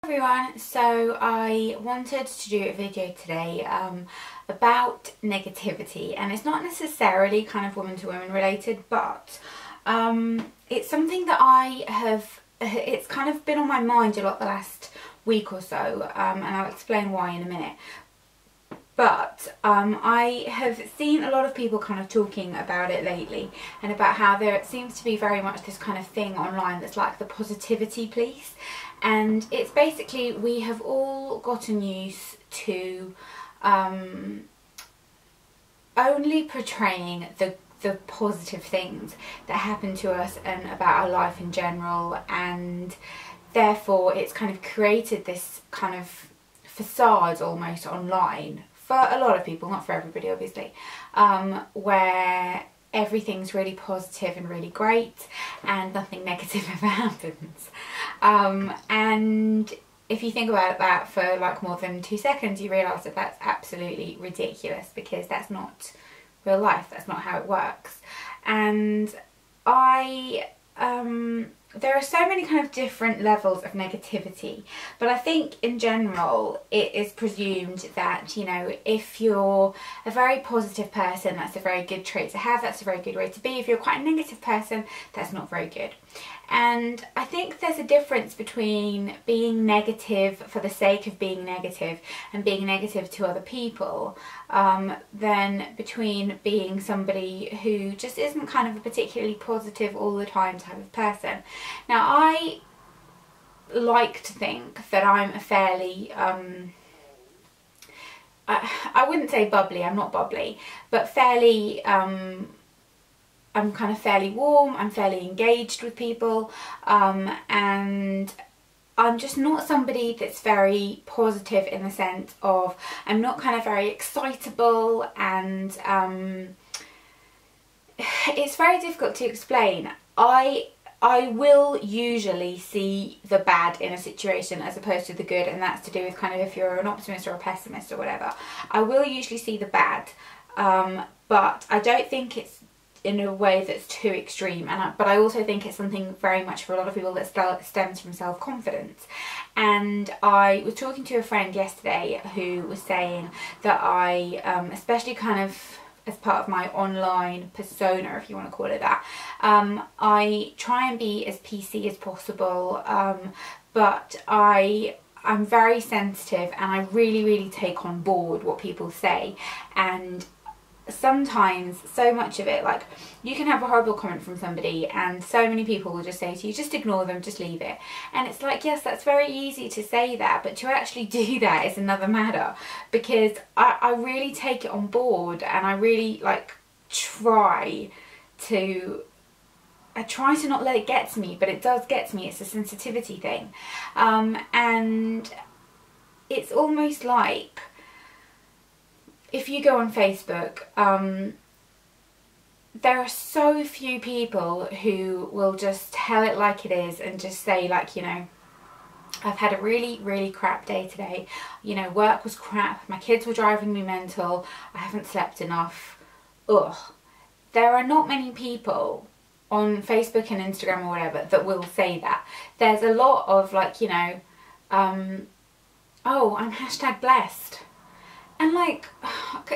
Everyone, so I wanted to do a video today about negativity, and it's not necessarily kind of woman to woman related, but it's something that it's kind of been on my mind a lot the last week or so, and I'll explain why in a minute. But I have seen a lot of people kind of talking about it lately, and about how there seems to be very much this kind of thing online that's like the positivity police. And it's basically, we have all gotten used to only portraying the positive things that happen to us and about our life in general, and therefore it's kind of created this kind of facade almost online for a lot of people, not for everybody obviously, where everything's really positive and really great and nothing negative ever happens. And if you think about that for like more than 2 seconds, you realise that that's absolutely ridiculous, because that's not real life, that's not how it works. And there are so many kind of different levels of negativity, but I think in general it is presumed that, you know, if you're a very positive person, that's a very good trait to have, that's a very good way to be. If you're quite a negative person, that's not very good. And I think there's a difference between being negative for the sake of being negative and being negative to other people, than between being somebody who just isn't kind of a particularly positive all the time type of person. Now, I like to think that I'm a fairly, I wouldn't say bubbly, I'm not bubbly, but fairly, I'm kind of fairly warm, I'm fairly engaged with people, and I'm just not somebody that's very positive in the sense of I'm not kind of very excitable, and it's very difficult to explain. I will usually see the bad in a situation as opposed to the good, and that's to do with kind of if you're an optimist or a pessimist or whatever. I will usually see the bad, but I don't think it's in a way that's too extreme, but I also think it's something very much for a lot of people that stems from self-confidence. And I was talking to a friend yesterday who was saying that I, especially kind of as part of my online persona, if you want to call it that, I try and be as PC as possible, but I'm very sensitive, and I really take on board what people say. And sometimes so much of it, like, you can have a horrible comment from somebody and so many people will just say to you, just ignore them, just leave it. And it's like, yes, that's very easy to say that, but to actually do that is another matter, because I really take it on board, and I really like try to not let it get to me, but it does get to me. It's a sensitivity thing, and it's almost like, if you go on Facebook, there are so few people who will just tell it like it is and just say, like, you know, I've had a really crap day today, you know, work was crap, my kids were driving me mental, I haven't slept enough, ugh. There are not many people on Facebook and Instagram or whatever that will say that. There's a lot of, like, you know, oh, I'm hashtag blessed. And like,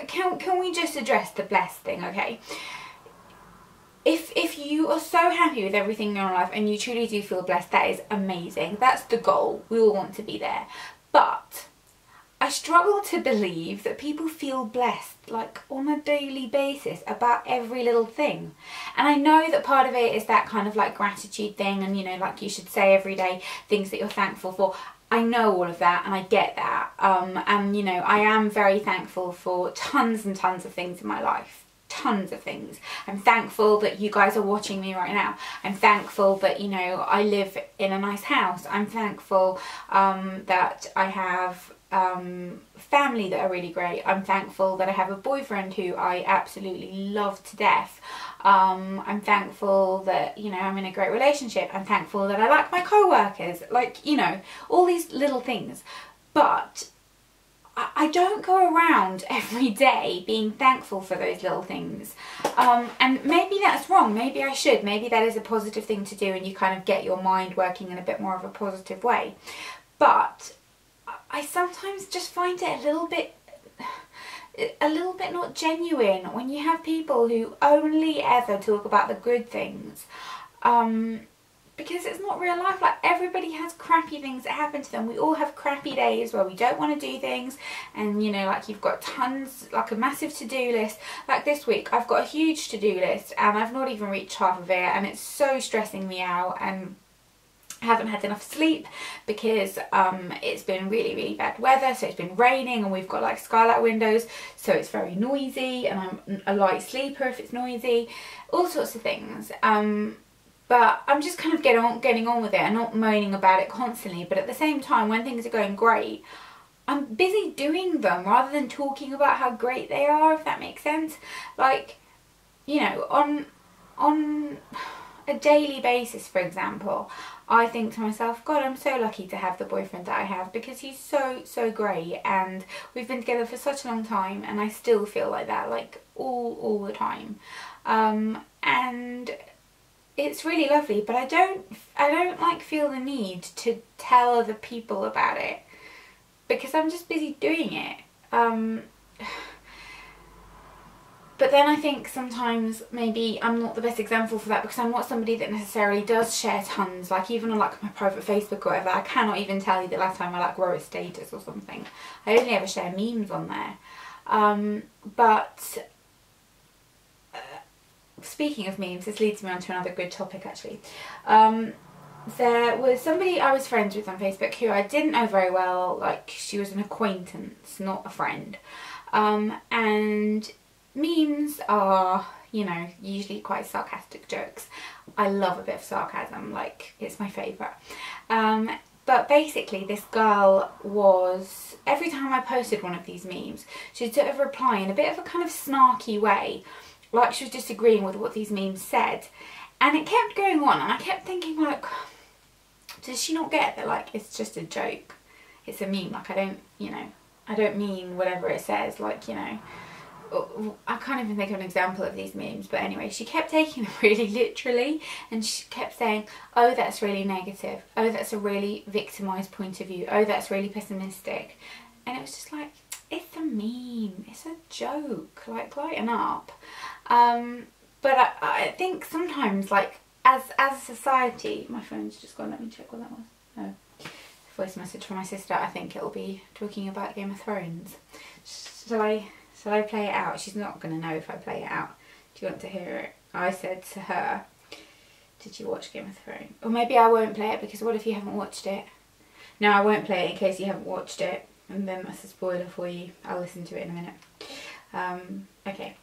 can we just address the blessed thing, okay? If you are so happy with everything in your life and you truly do feel blessed, that is amazing. That's the goal. We all want to be there. But I struggle to believe that people feel blessed like on a daily basis about every little thing. And I know that part of it is that kind of like gratitude thing, and, you know, like, you should say every day things that you're thankful for. I know all of that, and I get that, and, you know, I am very thankful for tons and tons of things in my life, tons of things. I'm thankful that you guys are watching me right now. I'm thankful that, you know, I live in a nice house. I'm thankful that I have family that are really great. I'm thankful that I have a boyfriend who I absolutely love to death. I'm thankful that, you know, I'm in a great relationship. I'm thankful that I like my co-workers, like, you know, all these little things. But I don't go around every day being thankful for those little things. And maybe that's wrong, maybe I should, maybe that is a positive thing to do, and you kind of get your mind working in a bit more of a positive way. but I sometimes just find it a little bit not genuine when you have people who only ever talk about the good things, because it's not real life. Like, everybody has crappy things that happen to them. We all have crappy days where we don't want to do things, and you know, like, you've got tons, like a massive to-do list. Like this week I've got a huge to-do list and I've not even reached half of it, and it's so stressing me out, and I haven't had enough sleep because it's been really, really bad weather. So it's been raining and we've got like skylight windows, so it's very noisy, and I'm a light sleeper if it's noisy, all sorts of things. But I'm just kind of getting on with it and not moaning about it constantly. But at the same time, when things are going great, I'm busy doing them rather than talking about how great they are, if that makes sense. Like, you know, on a daily basis, for example, I think to myself, God, I'm so lucky to have the boyfriend that I have, because he's so great, and we've been together for such a long time, and I still feel like that, like all the time. And it's really lovely, but I don't like feel the need to tell other people about it, because I'm just busy doing it. But then I think sometimes maybe I'm not the best example for that, because I'm not somebody that necessarily does share tons. Like, even on like my private Facebook or whatever, I cannot even tell you the last time I like wrote a status or something. I only ever share memes on there. Speaking of memes, this leads me on to another good topic actually. There was somebody I was friends with on Facebook who I didn't know very well. Like, she was an acquaintance, not a friend. And memes are, you know, usually quite sarcastic jokes. I love a bit of sarcasm, like, it's my favourite. But basically this girl was, every time I posted one of these memes, she'd sort of reply in a bit of a kind of snarky way, like she was disagreeing with what these memes said. And it kept going on, and I kept thinking, like, does she not get that, like, it's just a joke? It's a meme, like, I don't mean whatever it says, like, you know. I can't even think of an example of these memes, but anyway, she kept taking them really literally, and she kept saying, oh, that's really negative, oh, that's a really victimised point of view, oh, that's really pessimistic. And it was just like, it's a meme, it's a joke, like, lighten up. But I think sometimes, like, as a society, my phone's just gone, let me check what that was. No, voice message from my sister. I think it'll be talking about Game of Thrones. Shall I play it out? She's not going to know if I play it out. Do you want to hear it? I said to her, did you watch Game of Thrones? Or maybe I won't play it, because what if you haven't watched it? No, I won't play it in case you haven't watched it, and then that's a spoiler for you. I'll listen to it in a minute. Okay.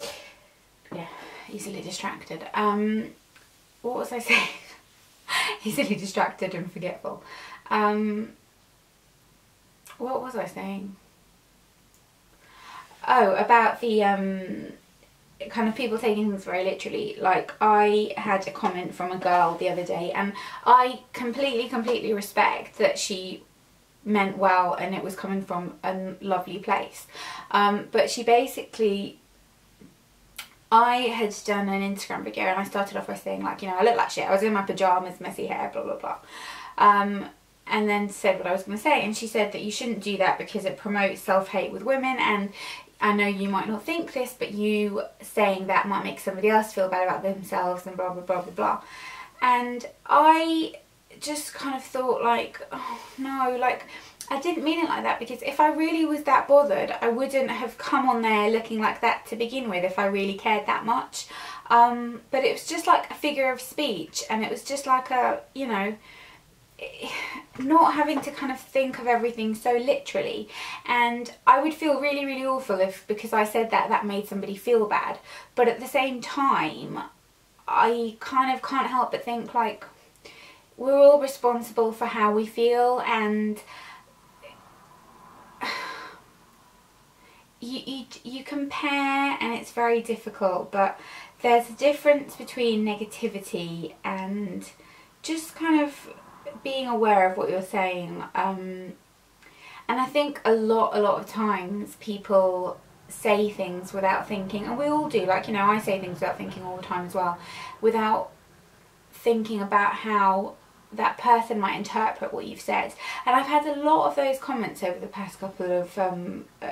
Yeah, easily distracted. What was I saying? Easily distracted and forgetful. What was I saying? Oh, about the kind of people taking things very literally. Like, I had a comment from a girl the other day, and I completely respect that she meant well and it was coming from a lovely place. But she basically, I had done an Instagram video and I started off by saying, like, you know, I look like shit, I was in my pyjamas, messy hair, blah blah blah. And then said what I was going to say, and she said that you shouldn't do that because it promotes self-hate with women, and I know you might not think this, but you saying that might make somebody else feel bad about themselves, and blah blah blah blah blah. And I just kind of thought, like, oh no, like, I didn't mean it like that, because if I really was that bothered, I wouldn't have come on there looking like that to begin with, if I really cared that much. But it was just like a figure of speech, and it was just like a, you know, not having to kind of think of everything so literally. And I would feel really awful if, because I said that made somebody feel bad. But at the same time, I kind of can't help but think, like, we're all responsible for how we feel, and you compare, and it's very difficult, but there's a difference between negativity and just kind of being aware of what you're saying. And I think a lot of times people say things without thinking, and we all do, like, you know, I say things without thinking all the time as well, without thinking about how that person might interpret what you've said. And I've had a lot of those comments over the past couple of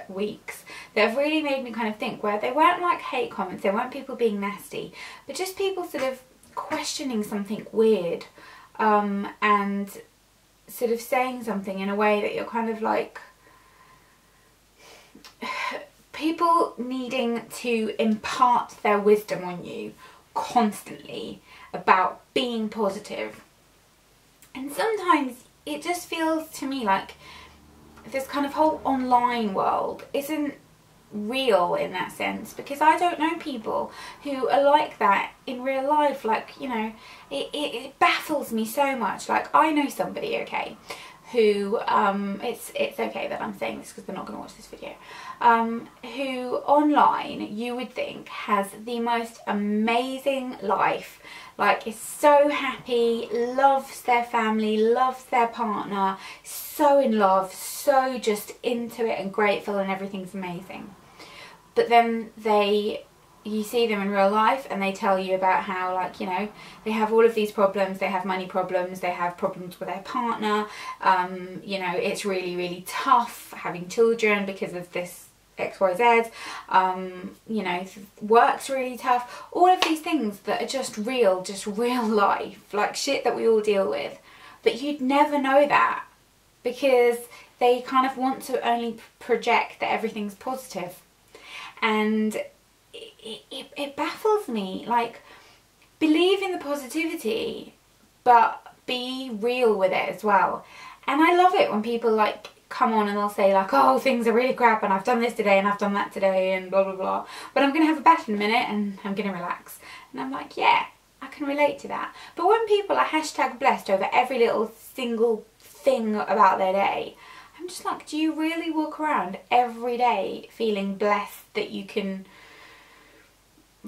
weeks that have really made me kind of think, where they weren't like hate comments, they weren't people being nasty, but just people sort of questioning something weird, and sort of saying something in a way that you're kind of like, people needing to impart their wisdom on you constantly about being positive. And sometimes it just feels to me like this kind of whole online world isn't real in that sense, because I don't know people who are like that in real life. Like, you know, it baffles me so much. Like, I know somebody, okay, who, it's okay that I'm saying this because they're not going to watch this video, who online you would think has the most amazing life, like is so happy, loves their family, loves their partner, so in love, so just into it and grateful, and everything's amazing. But then you see them in real life and they tell you about how, like, you know, they have all of these problems, they have money problems, they have problems with their partner, you know, it's really, really tough having children because of this XYZ, you know, work's really tough, all of these things that are just real life, like shit that we all deal with. But you'd never know that because they kind of want to only project that everything's positive. And it baffles me. Like, believe in the positivity, but be real with it as well. And I love it when people like come on and they'll say like, oh, things are really crap and I've done this today and I've done that today and blah blah blah, but I'm gonna have a bath in a minute and I'm gonna relax. And I'm like, yeah, I can relate to that. But when people are hashtag blessed over every little single thing about their day, I'm just like, do you really walk around every day feeling blessed that you can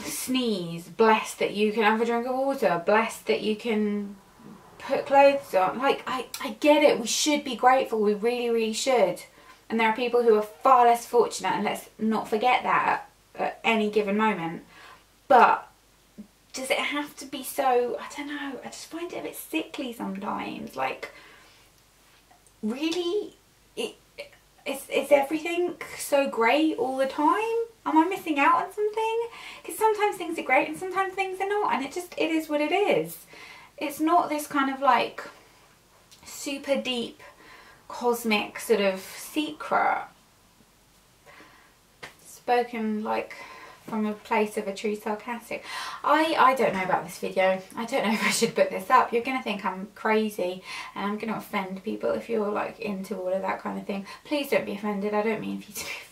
sneeze, blessed that you can have a drink of water, blessed that you can put clothes on? Like, I get it, we should be grateful, we really, really should. And there are people who are far less fortunate, and let's not forget that at any given moment. But does it have to be so, I don't know, I just find it a bit sickly sometimes. Like, really, is everything so great all the time? Am I missing out on something? Because sometimes things are great and sometimes things are not, and it is what it is. It's not this kind of like super deep cosmic sort of secret spoken like from a place of a true sarcastic. I don't know about this video. I don't know if I should put this up. You're going to think I'm crazy and I'm going to offend people if you're like into all of that kind of thing. Please don't be offended. I don't mean for you to be offended.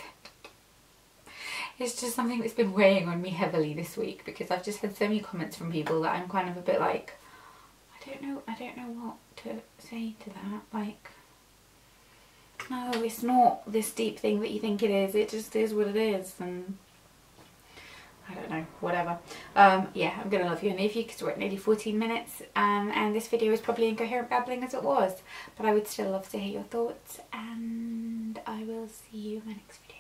It's just something that's been weighing on me heavily this week, because I've just had so many comments from people that I'm kind of a bit like, I don't know what to say to that. Like, no, it's not this deep thing that you think it is. It just is what it is, and I don't know, whatever. Yeah, I'm gonna love you and leave you because we're at nearly 14 minutes, and this video is probably incoherent babbling as it was, but I would still love to hear your thoughts, and I will see you in my next video.